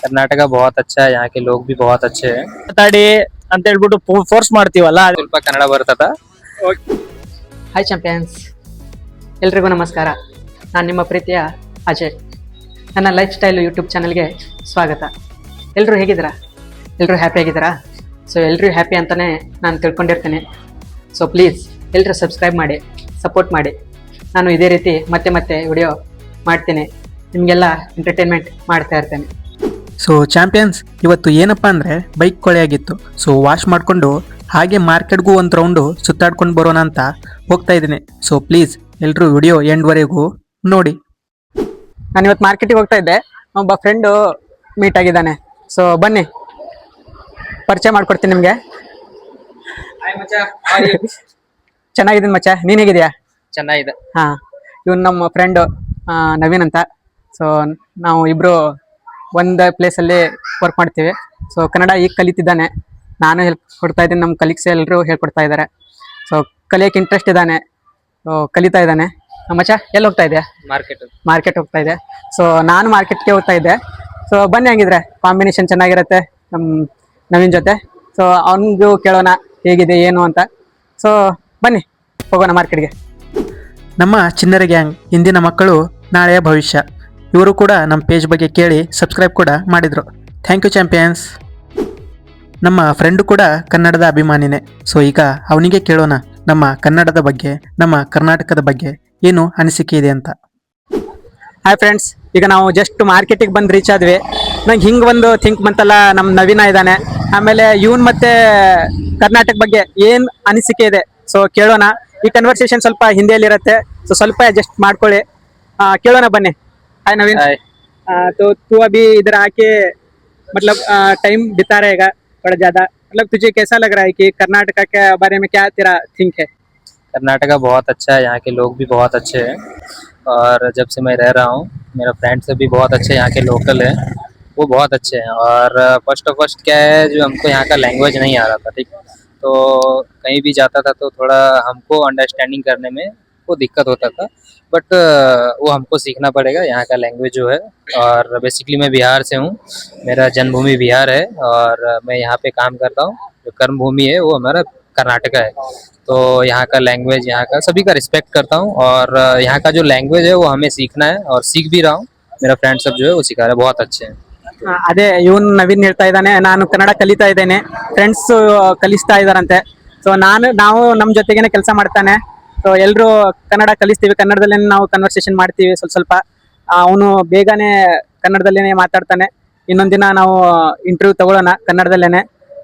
कर्नाटक बहुत अच्छा है, यहाँ के लोग भी बहुत अच्छे हैं। ಮಾತಾಡಿ ಅಂತ ಹೇಳ್ಬಿಟ್ಟು ಫೋರ್ಸ್ ಮಾಡ್ತೀವಲ್ಲ ಸ್ವಲ್ಪ ಕನ್ನಡ ಬರ್ತದ. ಹಾಯ್ ಚಾಂಪಿಯನ್ಸ್, ಎಲ್ರಿಗೂ ನಮಸ್ಕಾರ. ನಾನು ನಿಮ್ಮ ಪ್ರೀತಿಯ ಅಜಯ್. ನನ್ನ ಲೈಫ್ ಸ್ಟೈಲ್ ಯೂಟ್ಯೂಬ್ ಚಾನಲ್ಗೆ ಸ್ವಾಗತ. ಎಲ್ಲರೂ ಹೇಗಿದ್ದೀರಾ? ಎಲ್ಲರೂ ಹ್ಯಾಪಿ ಆಗಿದ್ದೀರಾ? ಸೊ ಎಲ್ಲರೂ ಹ್ಯಾಪಿ ಅಂತಲೇ ನಾನು ತಿಳ್ಕೊಂಡಿರ್ತೀನಿ. ಸೊ ಪ್ಲೀಸ್ ಎಲ್ಲರೂ ಸಬ್ಸ್ಕ್ರೈಬ್ ಮಾಡಿ, ಸಪೋರ್ಟ್ ಮಾಡಿ. ನಾನು ಇದೇ ರೀತಿ ಮತ್ತೆ ಮತ್ತೆ ವಿಡಿಯೋ ಮಾಡ್ತೀನಿ, ನಿಮಗೆಲ್ಲ ಎಂಟರ್ಟೈನ್ಮೆಂಟ್ ಮಾಡ್ತಾ ಇರ್ತೇನೆ. ಸೊ ಚಾಂಪಿಯನ್ಸ್, ಇವತ್ತು ಏನಪ್ಪ ಅಂದರೆ ಬೈಕ್ ಕೊಳೆಯಾಗಿತ್ತು. ಸೊ ವಾಶ್ ಮಾಡಿಕೊಂಡು ಹಾಗೆ ಮಾರ್ಕೆಟ್ಗೂ ಒಂದು ರೌಂಡು ಸುತ್ತಾಡ್ಕೊಂಡು ಬರೋಣ ಅಂತ ಹೋಗ್ತಾ ಇದ್ದೀನಿ. ಸೊ ಪ್ಲೀಸ್ ಎಲ್ಲರೂ ವಿಡಿಯೋ ಎಂಡ್ವರೆಗೂ ನೋಡಿ. ನಾನು ಇವತ್ತು ಮಾರ್ಕೆಟಿಗೆ ಹೋಗ್ತಾ ಇದ್ದೆ, ಒಬ್ಬ ಫ್ರೆಂಡು ಮೀಟ್ ಆಗಿದ್ದಾನೆ. ಸೊ ಬನ್ನಿ ಪರಿಚಯ ಮಾಡ್ಕೊಡ್ತೀನಿ ನಿಮಗೆ. ಚೆನ್ನಾಗಿದ್ದೀನಿ ಮಚ್ಚ, ನೀನು ಹೇಗಿದೆಯಾ? ಚೆನ್ನಾಗಿದೆ. ಹಾಂ, ಇವನು ನಮ್ಮ ಫ್ರೆಂಡು ನವೀನ್ ಅಂತ. ಸೊ ನಾವು ಇಬ್ಬರು ಒಂದು ಪ್ಲೇಸಲ್ಲಿ ವರ್ಕ್ ಮಾಡ್ತೀವಿ. ಸೊ ಕನ್ನಡ ಈಗ ಕಲಿತಿದ್ದಾನೆ, ನಾನು ಕೊಡ್ತಾ ಇದ್ದೀನಿ, ನಮ್ಮ ಕಲೀಗ್ಸ್ ಎಲ್ಲರೂ ಹೇಳ್ಕೊಡ್ತಾ ಇದ್ದಾರೆ. ಸೊ ಕಲಿಯೋಕ್ಕೆ ಇಂಟ್ರೆಸ್ಟ್ ಇದ್ದಾನೆ, ಕಲಿತಾ ಇದ್ದಾನೆ. ಮಚ್ಚ ಎಲ್ಲಿ ಹೋಗ್ತಾ ಇದೆಯಾ? ಮಾರ್ಕೆಟ್ ಹೋಗ್ತಾ ಇದೆ. ಸೊ ನಾನು ಮಾರ್ಕೆಟ್ಗೆ ಹೋಗ್ತಾ ಇದ್ದೆ. ಸೊ ಬನ್ನಿ, ಹಂಗಿದ್ರೆ ಕಾಂಬಿನೇಷನ್ ಚೆನ್ನಾಗಿರುತ್ತೆ ನಮ್ಮ ನವೀನ್ ಜೊತೆ. ಸೊ ಅವನಿಗೂ ಕೇಳೋಣ ಹೇಗಿದೆ ಏನು ಅಂತ. ಸೊ ಬನ್ನಿ ಹೋಗೋಣ ಮಾರ್ಕೆಟ್ಗೆ. ನಮ್ಮ ಚಿನ್ನರ ಗ್ಯಾಂಗ್, ಇಂದಿನ ಮಕ್ಕಳು ನಾಳೆಯ ಭವಿಷ್ಯ. ಇವರು ಕೂಡ ನಮ್ಮ ಪೇಜ್ ಬಗ್ಗೆ ಕೇಳಿ ಸಬ್ಸ್ಕ್ರೈಬ್ ಕೂಡ ಮಾಡಿದರು. Thank you champions. ನಮ್ಮ ಫ್ರೆಂಡು ಕೂಡ ಕನ್ನಡದ ಅಭಿಮಾನಿನೇ. ಸೊ ಈಗ ಅವನಿಗೆ ಕೇಳೋಣ ನಮ್ಮ ಕನ್ನಡದ ಬಗ್ಗೆ, ನಮ್ಮ ಕರ್ನಾಟಕದ ಬಗ್ಗೆ ಏನು ಅನಿಸಿಕೆ ಇದೆ ಅಂತ. ಹಾಯ್ ಫ್ರೆಂಡ್ಸ್, ಈಗ ನಾವು ಜಸ್ಟ್ ಮಾರ್ಕೆಟಿಗೆ ಬಂದು ರೀಚ್ ಆದ್ವಿ. ನಂಗೆ ಹಿಂಗೆ ಒಂದು ಥಿಂಕ್ ಬಂತಲ್ಲ, ನಮ್ಮ ನವೀನ ಇದ್ದಾನೆ, ಆಮೇಲೆ ಇವನ್ ಮತ್ತೆ ಕರ್ನಾಟಕ ಬಗ್ಗೆ ಏನು ಅನಿಸಿಕೆ ಇದೆ ಸೊ ಕೇಳೋಣ. ಈ ಕನ್ವರ್ಸೇಷನ್ ಸ್ವಲ್ಪ ಹಿಂದಿಯಲ್ಲಿರುತ್ತೆ, ಸೊ ಸ್ವಲ್ಪ ಅಡ್ಜಸ್ಟ್ ಮಾಡ್ಕೊಳ್ಳಿ. ಕೇಳೋಣ ಬನ್ನಿ. हाय नवीन। तो तू अभी इधर आके मतलब टाइम बिता रहेगा बड़ा ज्यादा, मतलब तुझे कैसा लग रहा है कि कर्नाटका के बारे में क्या तेरा थिंक है? कर्नाटका बहुत अच्छा है, यहाँ के लोग भी बहुत अच्छे हैं और जब से मैं रह रहा हूँ मेरा फ्रेंड से भी बहुत अच्छे यहाँ के लोकल है, वो बहुत अच्छे हैं। और फर्स्ट क्या है, जो हमको यहाँ का लैंग्वेज नहीं आ रहा था, ठीक, तो कहीं भी जाता था तो थोड़ा हमको अंडरस्टैंडिंग करने में वो दिक्कत होता था, बट वो हमको सीखना पड़ेगा यहाँ का लैंग्वेज जो है। और बेसिकली मैं बिहार से हूँ, मेरा जन्मभूमि बिहार है और मैं यहाँ पे काम करता हूँ। जो कर्म भूमि है वो हमारा कर्नाटका है, तो यहाँ का लैंग्वेज, यहाँ का सभी का रिस्पेक्ट करता हूँ और यहाँ का जो लैंग्वेज है वो हमें सीखना है और सीख भी रहा हूँ। मेरा फ्रेंड सब जो है वो सिखा रहा है, बहुत अच्छे हैं। ಅದೇ ಇವನ್ ನವೀನ್ ಹೇಳ್ತಾ ಇದ್ದಾನೆ, ನಾನು ಕನ್ನಡ ಕಲಿತಾ ಇದ್ದೇನೆ, ಫ್ರೆಂಡ್ಸ್ ಕಲಿಸ್ತಾ ಇದಾರಂತೆ. ಸೊ ನಾವು ನಮ್ಮ ಜೊತೆಗೇನೆ ಕೆಲಸ ಮಾಡ್ತಾನೆ. ಸೊ ಎಲ್ಲರೂ ಕನ್ನಡ ಕಲಿಸ್ತೀವಿ, ಕನ್ನಡದಲ್ಲೇ ನಾವು ಕನ್ವರ್ಸೇಷನ್ ಮಾಡ್ತೀವಿ ಸ್ವಲ್ಪ. ಅವನು ಬೇಗನೆ ಕನ್ನಡದಲ್ಲೇ ಮಾತಾಡ್ತಾನೆ. ಇನ್ನೊಂದು ದಿನ ನಾವು ಇಂಟರ್ವ್ಯೂ ತಗೊಳ್ಳೋಣ ಕನ್ನಡದಲ್ಲೇನೆ.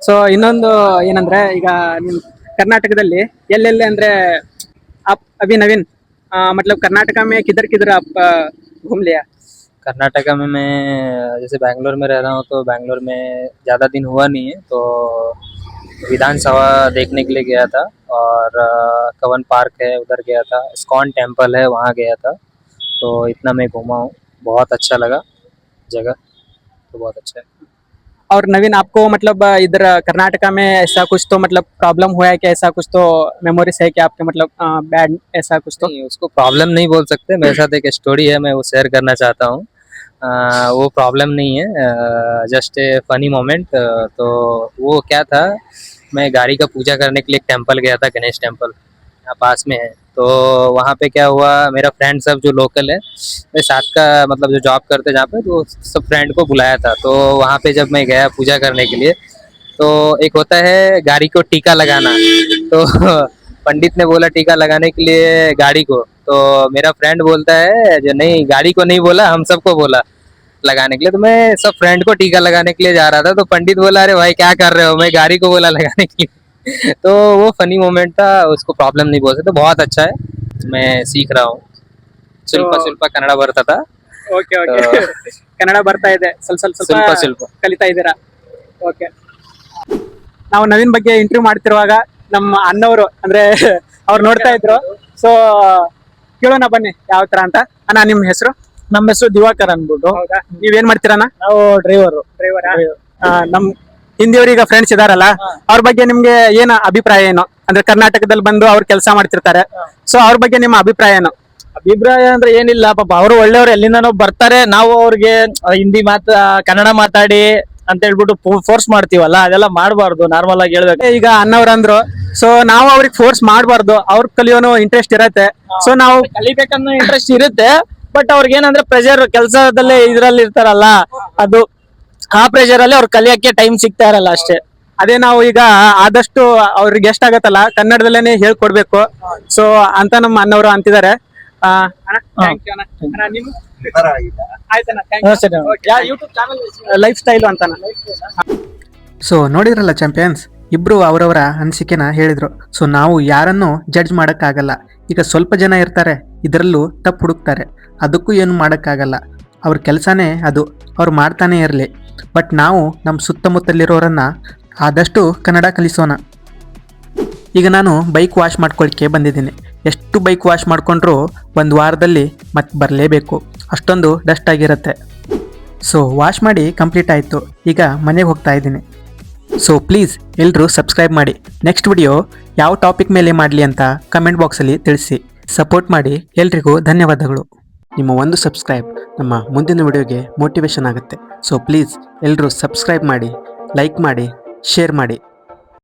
ಸೊ ಇನ್ನೊಂದು ಏನಂದ್ರೆ, ಈಗ ನಿಮ್ ಕರ್ನಾಟಕದಲ್ಲಿ ಎಲ್ಲೆಲ್ಲಿ ಅಂದ್ರೆ ಅಭಿ ನವೀನ್ मतलब कर्नाटका में किधर किधर आप घूम लिया? कर्नाटका में मैं जैसे बैंगलोर में रह रहा हूँ, तो बैंगलोर में ज़्यादा दिन हुआ नहीं है, तो विधानसभा देखने के लिए गया था और कवन पार्क है उधर गया था, इस्कॉन टेम्पल है वहाँ गया था, तो इतना मैं घूमा हूँ, बहुत अच्छा लगा जगह, तो बहुत अच्छा है। और नवीन आपको मतलब इधर कर्नाटका में ऐसा कुछ तो मतलब प्रॉब्लम हुआ है कि ऐसा कुछ तो मेमोरीज है कि आपके मतलब बैड ऐसा कुछ तो? नहीं, उसको प्रॉब्लम नहीं बोल सकते, मेरे साथ एक स्टोरी है, मैं वो शेयर करना चाहता हूँ। वो प्रॉब्लम नहीं है, जस्ट ए फनी मोमेंट। तो वो क्या था, मैं गाड़ी का पूजा करने के लिए एक टेम्पल गया था, गणेश टेम्पल यहाँ पास में है। तो वहाँ पे क्या हुआ, मेरा फ्रेंड सब जो लोकल है, मेरे साथ का मतलब जो जॉब करते जहाँ पे, तो सब फ्रेंड को बुलाया था। तो वहाँ पे जब मैं गया पूजा करने के लिए, तो एक होता है गाड़ी को टीका लगाना, तो पंडित ने बोला टीका लगाने के लिए गाड़ी को, तो मेरा फ्रेंड बोलता है जो नहीं, गाड़ी को नहीं बोला, हम सबको बोला लगाने के लिए। तो मैं सब फ्रेंड को टीका लगाने के लिए जा रहा था, तो पंडित बोला अरे भाई क्या कर रहे हो, मैं गाड़ी को बोला लगाने के लिए। तो वो फनी मोमेंट था, उसको प्रॉब्लम नहीं बोल सकते, बहुत अच्छा है, मैं सीख रहा हूँ। ಸ್ವಲ್ಪ ಕನ್ನಡ ಬರ್ತದ. ಓಕೆ ಓಕೆ, ಕನ್ನಡ ಬರ್ತಾ ಇದೆ, ಸ್ವಲ್ಪ ಕಲಿತಾ ಇದ್ದೀರಾ? ಓಕೆ. ನಾವು ನವೀನ್ ಬಗ್ಗೆ ಇಂಟರ್ವ್ಯೂ ಮಾಡ್ತಿರುವಾಗ ನಮ್ಮ ಅಣ್ಣವರು ಅಂದ್ರೆ ಅವ್ರು ನೋಡ್ತಾ ಇದ್ರು. ಸೊ ಕೇಳೋಣ ಬನ್ನಿ ಯಾವ ತರ ಅಂತ. ಅಣ್ಣ ನಿಮ್ಮ ಹೆಸರು? ನಮ್ಮ ಹೆಸರು ದಿವಾಕರ್ ಅನ್ಬಿಟ್ಟು. ಹೌದಾ, ನೀವೇನ್ ಮಾಡ್ತೀರಣ್ಣ? ನಾವು ಡ್ರೈವರ್. ನಮ್ ಹಿಂದಿಯವರೀಗ ಫ್ರೆಂಡ್ಸ್ ಇದಾರಲ್ಲ, ಅವ್ರ ಬಗ್ಗೆ ನಿಮ್ಗೆ ಏನ ಅಭಿಪ್ರಾಯ ಏನು? ಅಂದ್ರೆ ಕರ್ನಾಟಕದಲ್ಲಿ ಬಂದು ಅವ್ರು ಕೆಲಸ ಮಾಡ್ತಿರ್ತಾರೆ, ಸೊ ಅವ್ರ ಬಗ್ಗೆ ನಿಮ್ಮ ಅಭಿಪ್ರಾಯ ಏನು? ಅಭಿಪ್ರಾಯ ಅಂದ್ರೆ ಏನಿಲ್ಲ, ಪಾಪ ಅವರು ಒಳ್ಳೆಯವರು, ಎಲ್ಲಿಂದನೋ ಬರ್ತಾರೆ, ನಾವು ಅವ್ರಿಗೆ ಹಿಂದಿ ಕನ್ನಡ ಮಾತಾಡಿ ಅಂತ ಹೇಳ್ಬಿಟ್ಟು ಫೋರ್ಸ್ ಮಾಡ್ತೀವಲ್ಲ, ಅದೆಲ್ಲ ಮಾಡಬಾರ್ದು. ನಾರ್ಮಲ್ ಆಗಿ ಹೇಳ್ಬೇಕು. ಈಗ ಅಣ್ಣವ್ರು ಅಂದ್ರು, ಸೊ ನಾವು ಅವ್ರಿಗೆ ಫೋರ್ಸ್ ಮಾಡಬಾರ್ದು, ಅವ್ರ ಕಲಿಯೋನು ಇಂಟ್ರೆಸ್ಟ್ ಇರತ್ತೆ. ಸೊ ನಾವು ಕಲಿಬೇಕನ್ನೋ ಇಂಟ್ರೆಸ್ಟ್ ಇರುತ್ತೆ, ಬಟ್ ಅವ್ರಿಗೆ ಏನಂದ್ರೆ ಪ್ರೆಷರ್, ಕೆಲಸದಲ್ಲೇ ಇದ್ರಲ್ಲಿ ಇರ್ತಾರಲ್ಲ, ಅದು ಆ ಪ್ರೆಷರ್ ಅಲ್ಲಿ ಅವ್ರು ಕಲಿಯಕ್ಕೆ ಟೈಮ್ ಸಿಗ್ತಾ ಇರಲ್ಲ ಅಷ್ಟೇ. ಅದೇ ನಾವು ಈಗ ಆದಷ್ಟು ಅವ್ರಿಗೆ ಎಷ್ಟಾಗತ್ತಲ್ಲ ಕನ್ನಡದಲ್ಲೇನೆ ಹೇಳ್ಕೊಡ್ಬೇಕು. ಸೊ ಅಂತ ನಮ್ಮ ಅಣ್ಣವರು ಅಂತಿದ್ದಾರೆ. ಲೈಫ್ ಸ್ಟೈಲ್ ಅಂತಾನ. ಸೊ ನೋಡಿದ್ರಲ್ಲ ಚಾಂಪಿಯನ್ಸ್, ಇಬ್ರು ಅವರವರ ಅನಿಸಿಕೆನ ಹೇಳಿದ್ರು. ಸೊ ನಾವು ಯಾರನ್ನು ಜಡ್ಜ್ ಮಾಡೋಕ್ಕಾಗಲ್ಲ. ಈಗ ಸ್ವಲ್ಪ ಜನ ಇರ್ತಾರೆ, ಇದರಲ್ಲೂ ತಪ್ಪು ಹುಡುಕ್ತಾರೆ, ಅದಕ್ಕೂ ಏನು ಮಾಡೋಕ್ಕಾಗಲ್ಲ. ಅವ್ರ ಕೆಲಸನೇ ಅದು, ಅವ್ರು ಮಾಡ್ತಾನೆ ಇರಲಿ. ಬಟ್ ನಾವು ನಮ್ಮ ಸುತ್ತಮುತ್ತಲಿರೋರನ್ನು ಆದಷ್ಟು ಕನ್ನಡ ಕಲಿಸೋಣ. ಈಗ ನಾನು ಬೈಕ್ ವಾಶ್ ಮಾಡ್ಕೊಳ್ಳಿಕ್ಕೆ ಬಂದಿದ್ದೀನಿ. ಎಷ್ಟು ಬೈಕ್ ವಾಶ್ ಮಾಡಿಕೊಂಡ್ರೂ ಒಂದು ವಾರದಲ್ಲಿ ಮತ್ತೆ ಬರಲೇಬೇಕು, ಅಷ್ಟೊಂದು ಡಸ್ಟ್ ಆಗಿರುತ್ತೆ. ಸೊ ವಾಶ್ ಮಾಡಿ ಕಂಪ್ಲೀಟ್ ಆಯಿತು, ಈಗ ಮನೆಗೆ ಹೋಗ್ತಾ ಇದ್ದೀನಿ. ಸೊ ಪ್ಲೀಸ್ ಎಲ್ಲರೂ ಸಬ್ಸ್ಕ್ರೈಬ್ ಮಾಡಿ. ನೆಕ್ಸ್ಟ್ ವಿಡಿಯೋ ಯಾವ ಟಾಪಿಕ್ ಮೇಲೆ ಮಾಡಲಿ ಅಂತ ಕಮೆಂಟ್ ಬಾಕ್ಸಲ್ಲಿ ತಿಳಿಸಿ. ಸಪೋರ್ಟ್ ಮಾಡಿ. ಎಲ್ರಿಗೂ ಧನ್ಯವಾದಗಳು. ನಿಮ್ಮ ಒಂದು ಸಬ್ಸ್ಕ್ರೈಬ್ ನಮ್ಮ ಮುಂದಿನ ವಿಡಿಯೋಗೆ ಮೋಟಿವೇಶನ್ ಆಗುತ್ತೆ. ಸೊ ಪ್ಲೀಸ್ ಎಲ್ಲರೂ ಸಬ್ಸ್ಕ್ರೈಬ್ ಮಾಡಿ, ಲೈಕ್ ಮಾಡಿ, ಶೇರ್ ಮಾಡಿ.